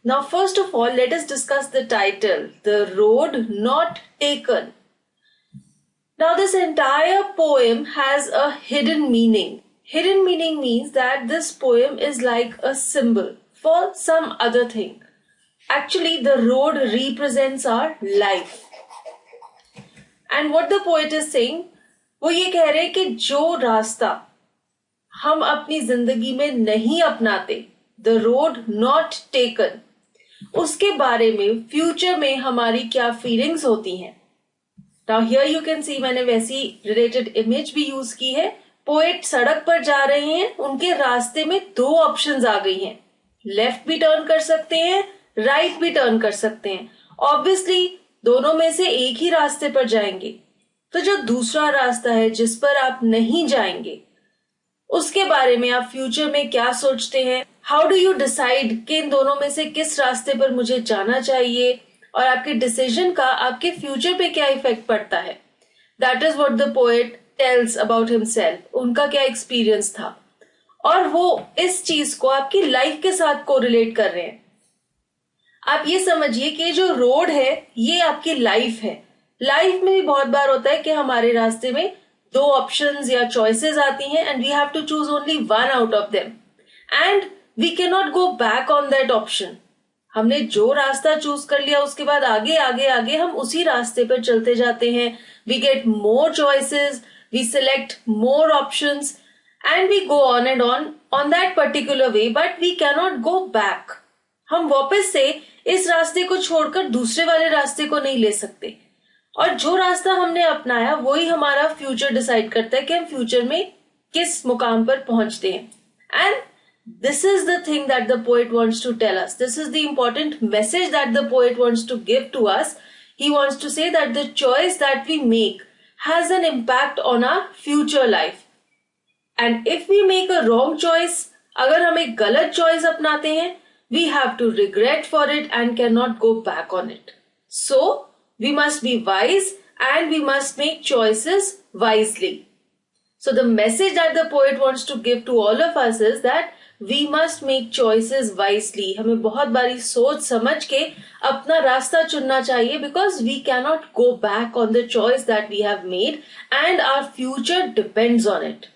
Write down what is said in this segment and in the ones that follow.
Now, first of all, let us discuss the title, The Road Not Taken. Now, this entire poem has a hidden meaning. Hidden meaning means that this poem is like a symbol for some other thing. Actually, the road represents our life. And what the poet is saying, वो ये कह रहे हैं कि जो रास्ता हम अपनी जिंदगी में नहीं अपनाते, the road not taken, उसके बारे में फ्यूचर में हमारी क्या फीलिंग्स होती हैं. Now here you can see, मैंने वैसी रिलेटेड इमेज भी यूज की है. पोएट सड़क पर जा रहे हैं, उनके रास्ते में दो ऑप्शंस आ गई हैं. लेफ्ट भी टर्न कर सकते हैं, राइट भी टर्न कर सकते हैं. ऑब्वियसली दोनों में से एक ही रास्ते पर जाएंगे. तो जो दूसरा रास्ता है जिस पर आप नहीं जाएंगे, उसके बारे में आप फ्यूचर में क्या सोचते हैं? हाउ डू यू डिसाइड कि इन दोनों में से किस रास्ते पर मुझे जाना चाहिए, और आपके डिसीजन का आपके फ्यूचर पे क्या इफेक्ट पड़ता है? That is what the poet tells about himself. उनका क्या एक्सपीरियंस था, और वो इस चीज को आपकी लाइफ के साथ कोरिलेट कर रहे हैं. आप ये समझिए कि जो रोड है ये आपकी लाइफ है. लाइफ में भी बहुत बार होता है कि हमारे रास्ते में दो ऑप्शंस या चॉइसेस आती हैं, and we have to choose only one out of them, and we can not go back on that option. हमने जो रास्ता चूज कर लिया उसके बाद आगे आगे आगे हम उसी रास्ते पर चलते जाते हैं. We get more choices, we select more options, and we go on and on that particular way, but we can not go back. हम वापस से इस रास्ते को छोड़कर दूसरे वाले रास्ते को नहीं ले सकते. और जो रास्ता हमने अपनाया वही हमारा फ्यूचर डिसाइड करता है कि हम फ्यूचर में किस मुकाम पर पहुंचते हैं. And this is the thing that the poet wants to tell us. This is the important message that the poet wants to give to us. He wants to say that the choice that we make has an impact on our future life. And if we make a wrong choice, अगर हम एक गलत choice अपनाते हैं, we have to regret for it and cannot go back on it. So, we must be wise and we must make choices wisely. So, the message that the poet wants to give to all of us is that we must make choices wisely. हमें बहुत बारी सोच समझ के अपना रास्ता चुनना चाहिए, because we cannot go back on the choice that we have made and our future depends on it.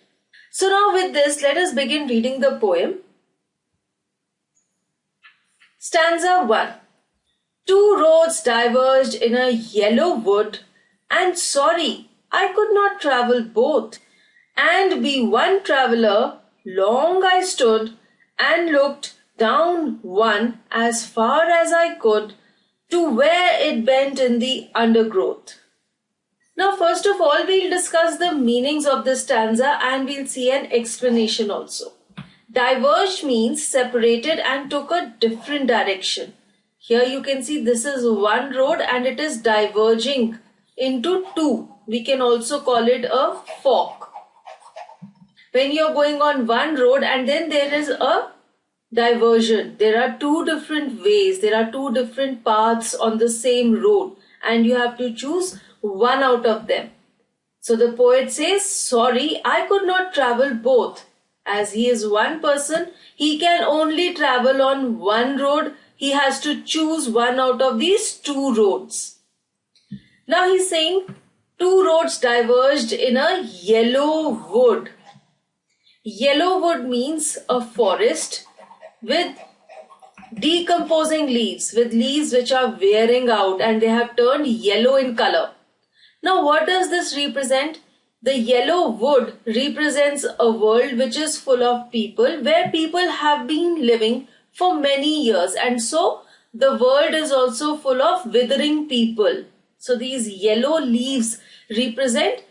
So now with this, let us begin reading the poem. Stanza 1. Two roads diverged in a yellow wood, and sorry, I could not travel both, and be one traveler. Long I stood and looked down one as far as I could to where it bent in the undergrowth. Now, first of all, we'll discuss the meanings of this stanza and we'll see an explanation also. Diverged means separated and took a different direction. Here you can see this is one road and it is diverging into two. We can also call it a fork. When you're going on one road and then there is a diversion, there are two different ways, there are two different paths on the same road, and you have to choose one out of them. So the poet says, sorry, I could not travel both. As he is one person, he can only travel on one road. He has to choose one out of these two roads. Now he's saying two roads diverged in a yellow wood. Yellow wood means a forest with decomposing leaves, with leaves which are wearing out and they have turned yellow in color. Now what does this represent? The yellow wood represents a world which is full of people, where people have been living for many years, and so the world is also full of withering people. So these yellow leaves represent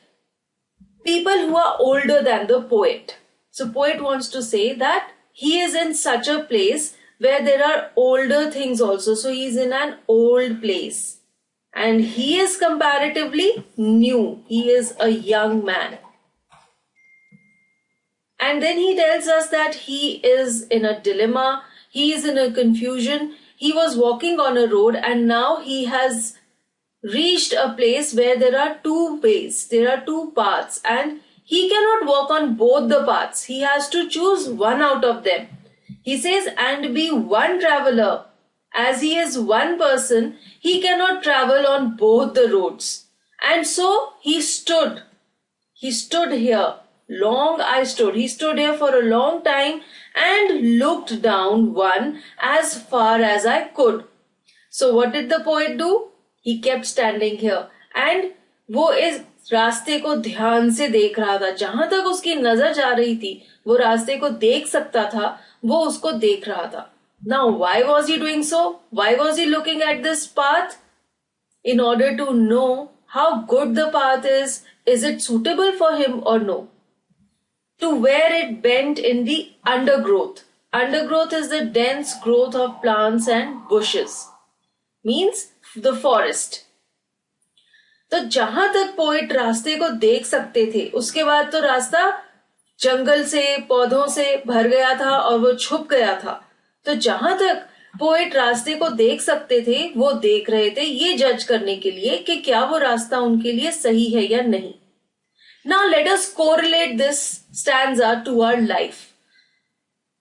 people who are older than the poet. So poet wants to say that he is in such a place where there are older things also. So he is in an old place. And he is comparatively new. He is a young man. And then he tells us that he is in a dilemma. He is in a confusion. He was walking on a road and now he has reached a place where there are two ways. There are two paths, and he cannot walk on both the paths. He has to choose one out of them. He says, and be one traveler. As he is one person, he cannot travel on both the roads. And so he stood. He stood here. I stood. He stood here for a long time and looked down one as far as I could. So what did the poet do? He kept standing here. And वो इस रास्ते को ध्यान से देख रहा था. जहां तक उसकी नजर जा रही थी, वो रास्ते को देख सकता था, वो उसको देख रहा था. Now, why was he doing so? Why was he looking at this path? In order to know how good the path is it suitable for him or no? To where it bent in the undergrowth. Undergrowth is the dense growth of plants and bushes. Means the forest. तो जहां तक poet रास्ते को देख सकते थे, उसके बाद तो रास्ता जंगल से, पौधों से भर गया था और वो छुप गया था. तो जहां तक पोएट रास्ते को देख सकते थे, वो देख रहे थे ये जज करने के लिए कि क्या वो रास्ता उनके लिए सही है या नहीं. Now let us correlate this stanza to our life.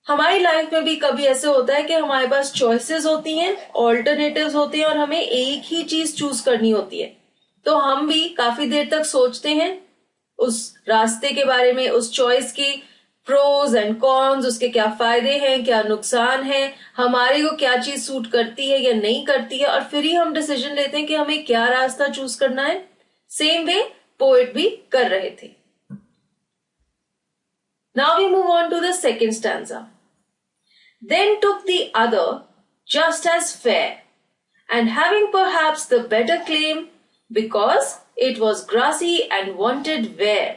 हमारी लाइफ में भी कभी ऐसे होता है कि हमारे पास चॉइसेस होती हैं, ऑल्टरनेटिव्स होते हैं और हमें एक ही चीज चूज करनी होती है. तो हम भी काफी देर तक सोचते हैं उस रास्ते के बारे में, उस चॉइस की प्रोज एंड कॉन्स, उसके क्या फायदे हैं, क्या नुकसान है, हमारे को क्या चीज सूट करती है या नहीं करती है, और फिर ही हम डिसीजन लेते हैं कि हमें क्या रास्ता चूज करना है. सेम वे पोएट भी कर रहे थे. Now we move on to the second stanza. Then took the other just as fair, and having perhaps the better claim, because it was grassy and wanted wear.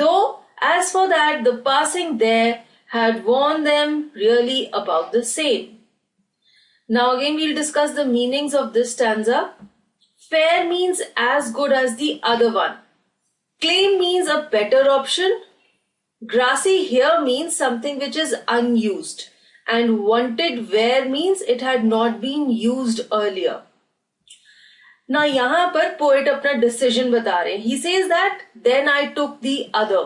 Though, as for that, the passing there had warned them really about the same. Now again we'll discuss the meanings of this stanza. Fair means as good as the other one. Claim means a better option. Grassy here means something which is unused. And wanted where means it had not been used earlier. Now यहाँ पर poet अपना decision बता रहे हैं. He says that then I took the other.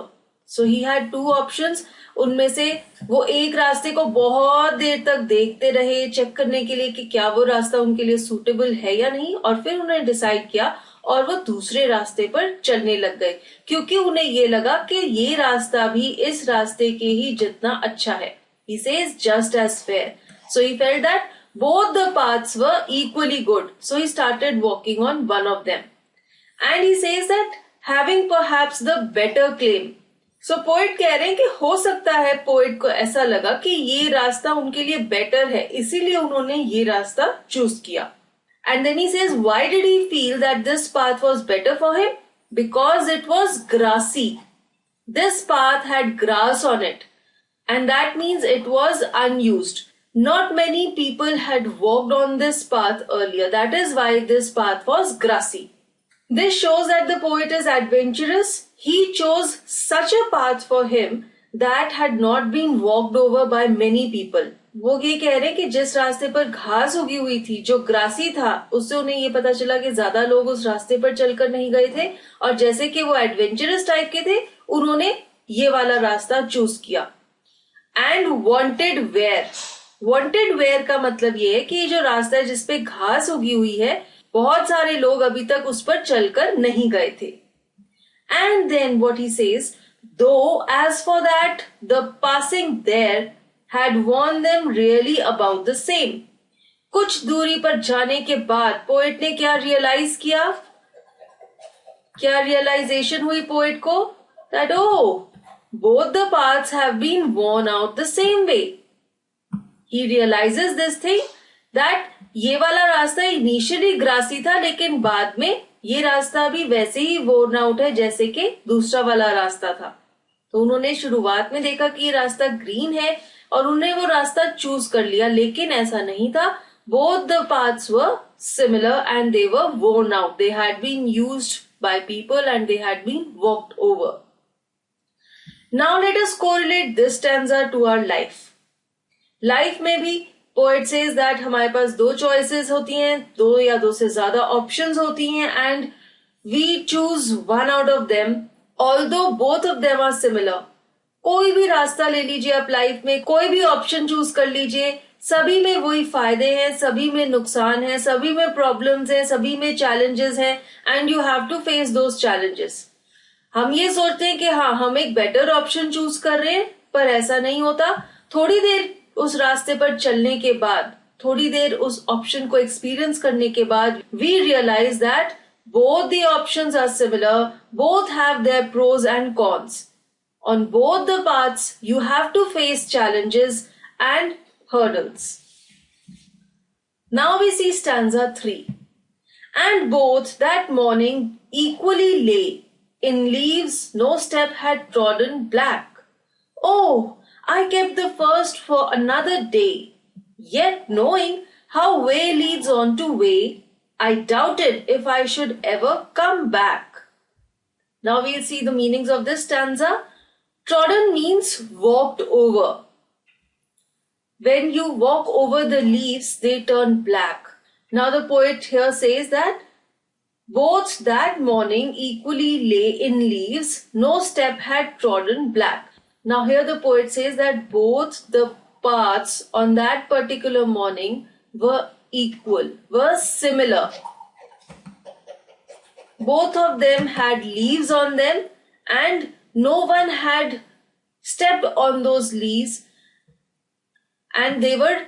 So he had two options. उनमें से वो एक रास्ते को बहुत देर तक देखते रहे, चेक करने के लिए कि क्या वो रास्ता उनके लिए सूटेबल है या नहीं, और फिर उन्होंने डिसाइड किया और वो दूसरे रास्ते पर चलने लग गए, क्योंकि उन्हें ये लगा कि ये रास्ता भी इस रास्ते के ही जितना अच्छा है. He says just as fair. So he felt that both the paths were equally good. So he started walking on one of them. And he says that having perhaps the better claim. So poet कह रहे हैं कि हो सकता है poet को ऐसा लगा कि ये रास्ता उनके लिए बेटर है, इसीलिए उन्होंने ये रास्ता चूज किया. And then he says, why did he feel that this path was better for him? Because it was grassy. This path had grass on it. And that means it was unused. Not many people had walked on this path earlier. That is why this path was grassy. This shows that the poet is adventurous. He chose such a path for him that had not been walked over by many people. वो ये कह रहे हैं कि जिस रास्ते पर घास उगी हुई थी, जो ग्रासी था, उससे उन्हें ये पता चला कि ज्यादा लोग उस रास्ते पर चलकर नहीं गए थे, और जैसे कि वो एडवेंचरस टाइप के थे, उन्होंने ये वाला रास्ता चूज किया. And wanted wear. Wanted wear का मतलब ये है कि ये जो रास्ता है जिसपे घास उगी हुई है, बहुत सारे लोग अभी तक उस पर चलकर नहीं गए थे. And then what he says, though as for that the passing there had warned them really about the same. कुछ दूरी पर जाने के बाद पोएट ने क्या रियलाइज किया, क्या रियलाइजेशन हुई पोएट को, that oh both the paths have been worn out the same way. He realizes this thing that ये वाला रास्ता इनिशियली ग्रासी था, लेकिन बाद में ये रास्ता भी वैसे ही worn out है जैसे कि दूसरा वाला रास्ता था. तो उन्होंने शुरुआत में देखा कि ये रास्ता ग्रीन है और उन्होंने वो रास्ता चूज कर लिया, लेकिन ऐसा नहीं था. Both the paths were similar and they were worn out. They had been used by people and they had been walked over. Now let us correlate this stanza to our life. Life में भी poet says that हमारे पास दो choices होती हैं, दो या दो से ज्यादा options होती हैं, and we choose one out of them, although both of them are similar. कोई भी रास्ता ले लीजिए आप लाइफ में, कोई भी ऑप्शन चूज कर लीजिए, सभी में वही फायदे हैं, सभी में नुकसान है, सभी में प्रॉब्लम्स है, सभी में चैलेंजेस है, and you have to face those challenges. हम ये सोचते हैं कि हाँ हम एक बेटर ऑप्शन चूज कर रहे हैं, पर ऐसा नहीं होता. थोड़ी देर उस रास्ते पर चलने के बाद, थोड़ी देर उस ऑप्शन को एक्सपीरियंस करने के बाद, we realise that both the options are similar, both have their pros and cons. On both the paths, you have to face challenges and hurdles. Now we see stanza 3. And both that morning equally lay, in leaves no step had trodden black. Oh, I kept the first for another day, yet knowing how way leads on to way, I doubted if I should ever come back. Now we'll see the meanings of this stanza. Trodden means walked over. When you walk over the leaves, they turn black. Now the poet here says that both that morning equally lay in leaves, no step had trodden black. Now here the poet says that both the paths on that particular morning were equal, were similar. Both of them had leaves on them and no one had stepped on those leaves, and they were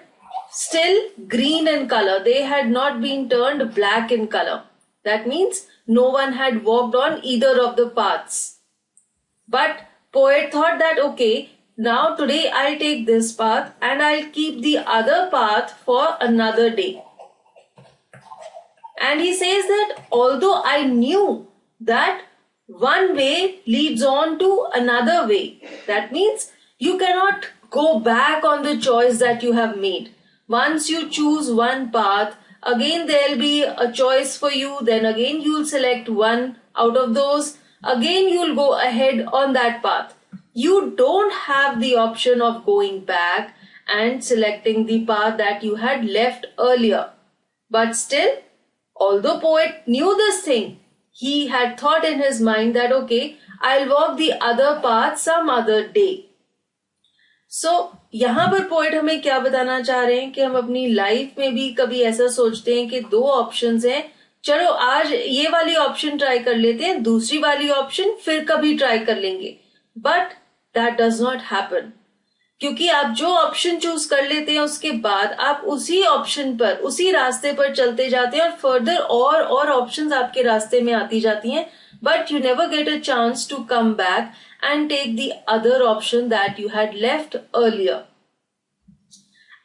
still green in color. They had not been turned black in color. That means no one had walked on either of the paths. But poet thought that okay, now today I'll take this path and I'll keep the other path for another day. And he says that although I knew that one way leads on to another way, that means you cannot go back on the choice that you have made. Once you choose one path, again there'll be a choice for you, then again you'll select one out of those, again you'll go ahead on that path. You don't have the option of going back and selecting the path that you had left earlier. But still, although poet knew this thing, he had thought in his mind that okay, I'll walk the other path some other day. So, यहाँ पर poet हमें क्या बताना चाह रहे हैं कि हम अपनी लाइफ में भी कभी ऐसा सोचते हैं कि दो ऑप्शंस हैं, चलो आज ये वाली ऑप्शन ट्राई कर लेते हैं, दूसरी वाली ऑप्शन फिर कभी ट्राई कर लेंगे. But that does not happen, क्योंकि आप जो ऑप्शन चूज कर लेते हैं उसके बाद आप उसी ऑप्शन पर, उसी रास्ते पर चलते जाते हैं और फर्दर और ऑप्शंस आपके रास्ते में आती जाती हैं, but you never get a chance to come back and take the other option that you had left earlier.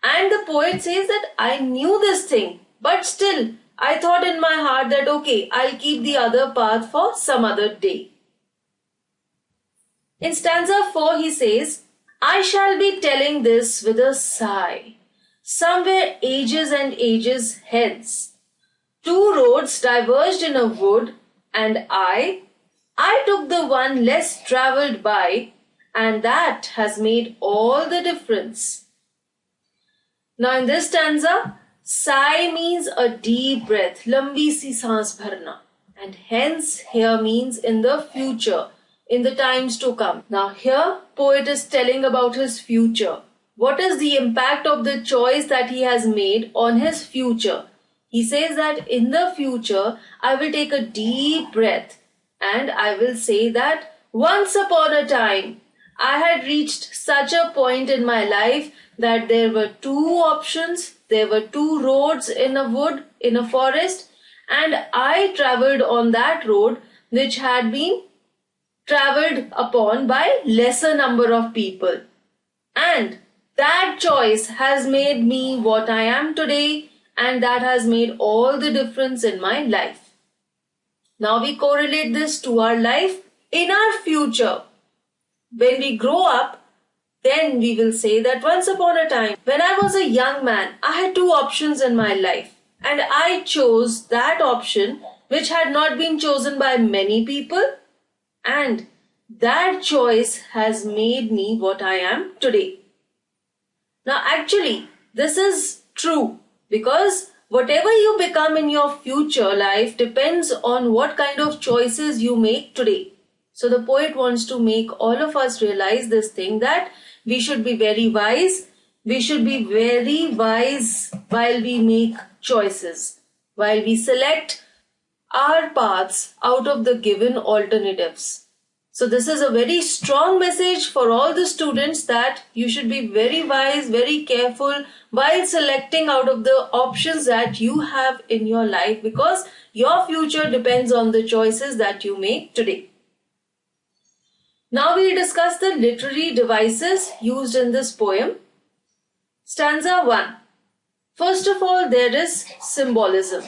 And the poet says that I knew this thing, but still I thought in my heart that okay, I'll keep the other path for some other day. In stanza 4 he says, I shall be telling this with a sigh, somewhere ages and ages hence. Two roads diverged in a wood, and I took the one less travelled by, and that has made all the difference. Now in this stanza, sigh means a deep breath, lambi si saans bharna, and hence here means in the future, in the times to come. Now here poet is telling about his future. What is the impact of the choice that he has made on his future? He says that in the future I will take a deep breath and I will say that once upon a time I had reached such a point in my life that there were two options, there were two roads in a wood, in a forest, and I travelled on that road which had been travelled upon by lesser number of people. And that choice has made me what I am today, and that has made all the difference in my life. Now we correlate this to our life in our future. When we grow up, then we will say that once upon a time, when I was a young man, I had two options in my life, and I chose that option which had not been chosen by many people, and that choice has made me what I am today. Now actually, this is true because whatever you become in your future life depends on what kind of choices you make today. So the poet wants to make all of us realize this thing, that we should be very wise, we should be very wise while we make choices, while we select our paths out of the given alternatives. So this is a very strong message for all the students that you should be very wise, very careful while selecting out of the options that you have in your life, because your future depends on the choices that you make today. Now we'll discuss the literary devices used in this poem. Stanza 1. First of all, there is symbolism.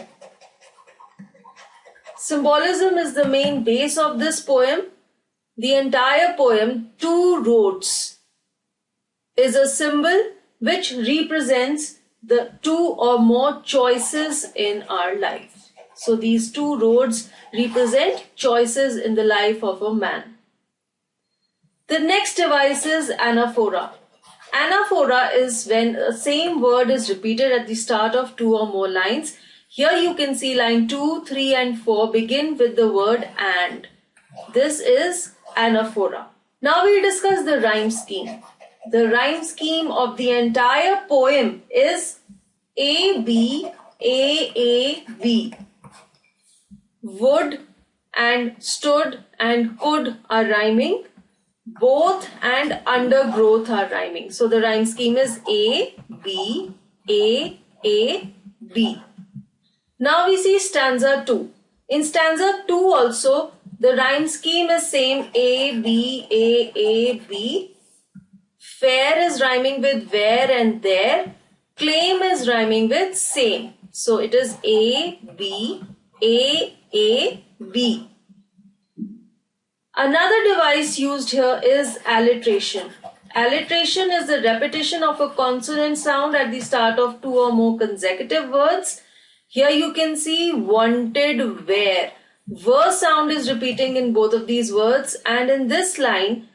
Symbolism is the main base of this poem. The entire poem, two roads, is a symbol which represents the two or more choices in our life. So these two roads represent choices in the life of a man. The next device is anaphora. Anaphora is when the same word is repeated at the start of two or more lines. Here you can see line 2, 3 and 4 begin with the word and. This is anaphora. Now we'll discuss the rhyme scheme. The rhyme scheme of the entire poem is A, B, A, B. Would and stood and could are rhyming. Both and undergrowth are rhyming. So the rhyme scheme is A, B, A, B. Now we see stanza 2. In stanza 2 also, the rhyme scheme is same A, B. Fair is rhyming with where and there. Claim is rhyming with same. So it is A, B. Another device used here is alliteration. Alliteration is the repetition of a consonant sound at the start of two or more consecutive words. Here you can see wanted where. Were sound is repeating in both of these words, and in this line,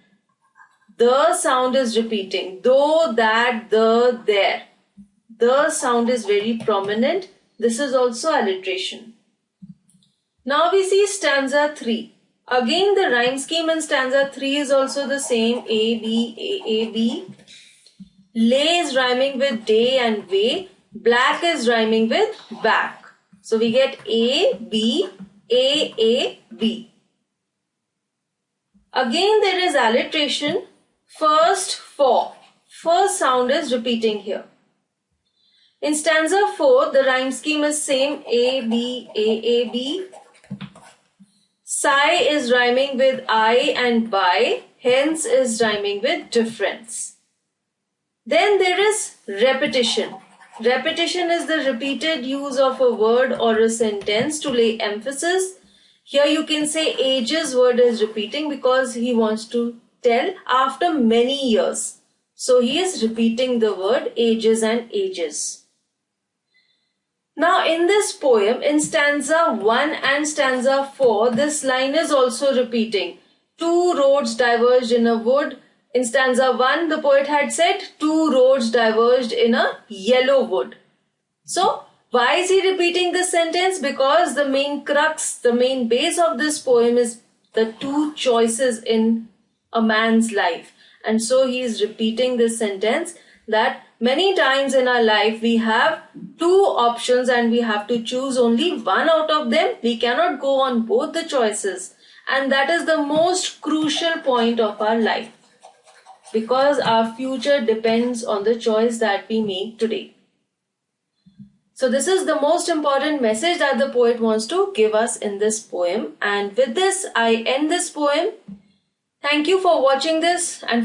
the sound is repeating. Though, that, the, there. The sound is very prominent. This is also alliteration. Now we see stanza 3. Again, the rhyme scheme in stanza 3 is also the same A, B. Lay is rhyming with day and way. Black is rhyming with back. So we get A, B. Again, there is alliteration. First, for. First sound is repeating here. In stanza 4, the rhyme scheme is same A, B. Sigh is rhyming with I and by, hence is rhyming with difference. Then there is repetition. Repetition is the repeated use of a word or a sentence to lay emphasis. Here you can say ages word is repeating because he wants to tell after many years. So he is repeating the word ages and ages. Now in this poem, in stanza 1 and stanza 4, this line is also repeating. Two roads diverged in a wood. In stanza 1, the poet had said two roads diverged in a yellow wood. So why is he repeating this sentence? Because the main crux, the main base of this poem is the two choices in a man's life. And so he is repeating this sentence that many times in our life we have two options and we have to choose only one out of them. We cannot go on both the choices. And that is the most crucial point of our life, because our future depends on the choice that we make today. So this is the most important message that the poet wants to give us in this poem. And with this, I end this poem. Thank you for watching this and